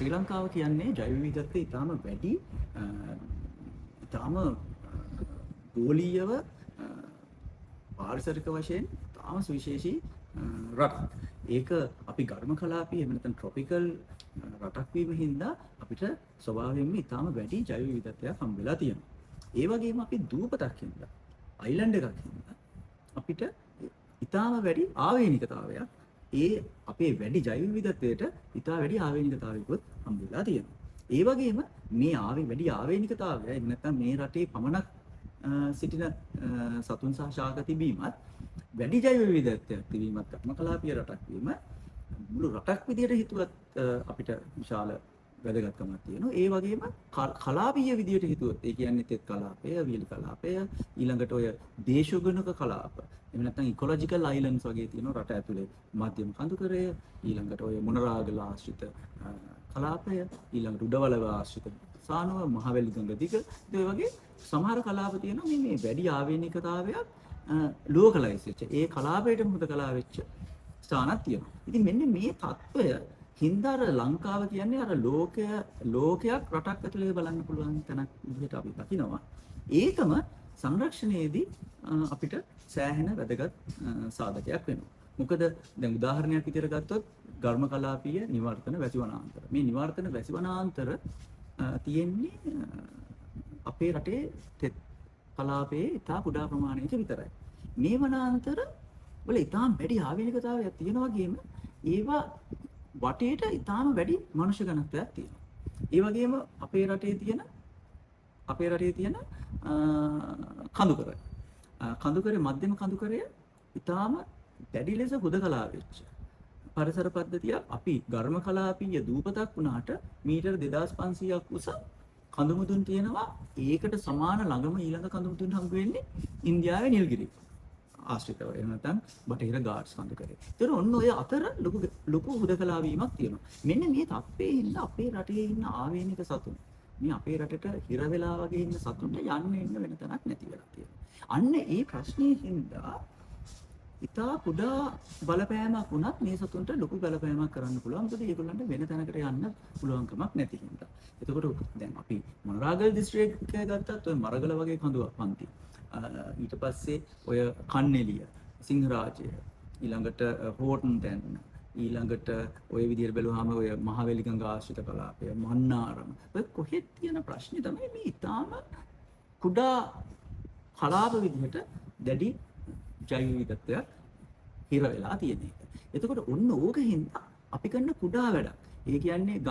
ශ්‍රී ලංකාව කියන්නේ ජෛව විවිධත්වය ඉතාම වැඩි ඉතාම ගෝලීයව පාරිසරික වශයෙන් ඉතාම සුවිශේෂී රටක්. ඒක අපි ඝර්ම කලාපී එහෙම නැත්නම් ට්‍රොපිකල් රටක් වීම හින්දා අපිට ස්වභාවයෙන්ම ඉතාම වැඩි ජෛව විවිධත්වයක් හම්බ වෙලා තියෙනවා. ඒ වගේම අපි දූපතක් හින්දා අයිලන්ඩ් එකක් හින්දා අපිට ඉතාම වැඩි ආවේනිකතාවයක් ඒ අපේ වැඩි ජෛව විවිධත්වයට ඉතා වැඩි ආවේනිකතාවයකුත් හම්බ වෙලා තියෙනවා. ඒ වගේම මේ වැඩි ආවේනිකතාවය එහෙම නැත්නම් මේ රටේ පමණක් සිටින සතුන් සහ ශාක තිබීමත් වැඩි ජෛව විවිධත්වයක් තිබීමත් කර්මකලාපීය රටක් වීම මුළු රටක් විදියට හිතුවත් අපිට විශාල වැදගත්කමක් තියෙනවා. ඒ වගේම කලාපීය විදියට හිතුවොත් ඒ කියන්නේ තෙත් කලාපය, වියලි කලාපය, ඊළඟට ඔය දේශගුණක කලාප. එහෙම නැත්නම් ඉකොලොජිකල් අයිලන්ඩ්ස් වගේ තියෙනවා රට ඇතුලේ. මධ්‍යම කඳුකරය, ඊළඟට ඔය මොනරාගල ආශ්‍රිත කලාපය, ඊළඟට උඩවලව ආශ්‍රිත සානුව, මහවැලි ගඟ දිග. ඒ වගේ සමහර කලාප තියෙනවා මේ වැඩි ආවේනිකතාවයක් ලෝකලයිස් වෙච්ච. ඒ කලාපයටම හුදකලා වෙච්ච ස්ථානක් තියෙනවා. ඉතින් මෙන්න මේ తত্ত্বය හින්දා ලංකාව කියන්නේ අර ලෝකයක් රටක් ඇතුලේ බලන්න පුළුවන් තැනක් විදිහට අපි දකිනවා. ඒකම සංරක්ෂණයේදී අපිට සෑහෙන වැදගත් සාධකයක් වෙනවා. මොකද දැන් උදාහරණයක් විදිහට ගත්තොත් ඝර්ම කලාපීය නිවර්තන වැසි වනාන්තර. මේ නිවර්තන වැසි වනාන්තර තියෙන්නේ අපේ රටේ තෙත් කලාපයේ ඉතා කුඩා ප්‍රමාණයක විතරයි. මේ වනාන්තර වල ඉතාම වැඩි ආවේනිකතාවයක් තියෙනවා වගේම ඒවා වටේට ඉතාම වැඩි මනුෂ්‍ය ඝනත්වයක් තියෙනවා. ඒ වගේම අපේ රටේ තියෙන කඳුකරේ මධ්‍යම කඳුකරය ඉතාම දැඩි ලෙස හුදකලා වෙච්ච පරිසර පද්ධතිය. අපි ඝර්ම කලාපීය දූපතක් වුණාට මීටර 2500ක් උස කඳු මුදුන් තියෙනවා. ඒකට සමාන ළඟම ඊළඟ කඳු මුදුන් හම්බ වෙන්නේ ඉන්දියාවේ නිල්ගිරි ආශ්‍රිතව. එහෙම නැත්නම් බටහිර ගාට්ස් කඳුකරේ. ඒතර ඔන්න ඔය අතර ලොකු හුදකලා වීමක් තියෙනවා. මෙන්න මේ තත්ත්වයේ ඉන්න අපේ රටේ ඉන්න ආවේනික සතුන් මේ අපේ රටට හිර වෙලා වගේ ඉන්න සතුන්ට යන්න එන්න වෙන තැනක් නැති වෙලා තියෙනවා. අන්න ඒ ප්‍රශ්නේ හින්දා ඉතා කුඩා බලපෑමක් වුණත් මේ සතුන්ට ලොකු බලපෑමක් කරන්න පුළුවන්. මොකද ඒගොල්ලන්ට වෙන තැනකට යන්න පුළුවන්කමක් නැති හින්දා. එතකොට දැන් අපි මොනරාගල් දිස්ත්‍රික්කය ගත්තත් ඔය මරගල වගේ කඳුවක් පන්ති. ඊට පස්සේ ඔය කන්නෙලිය, සිංහරාජය, ඊළඟට හෝටන් තැන්න, ඊළඟට ඔය විදිහට බැලුවාම ඔය මහවැලි ගඟ ආශ්‍රිත කලාපය, මන්නාරම. ඔය කොහෙත් තියෙන ප්‍රශ්නේ තමයි මේ ඊටාම කුඩා කලාප විදිහට දැඩි ජෛව විවිධත්වයක් හිර වෙලා තියෙන එක. එතකොට ඔන්න ඕක හින්දා අපි කරන කුඩා වැඩක්. ඒ කියන්නේ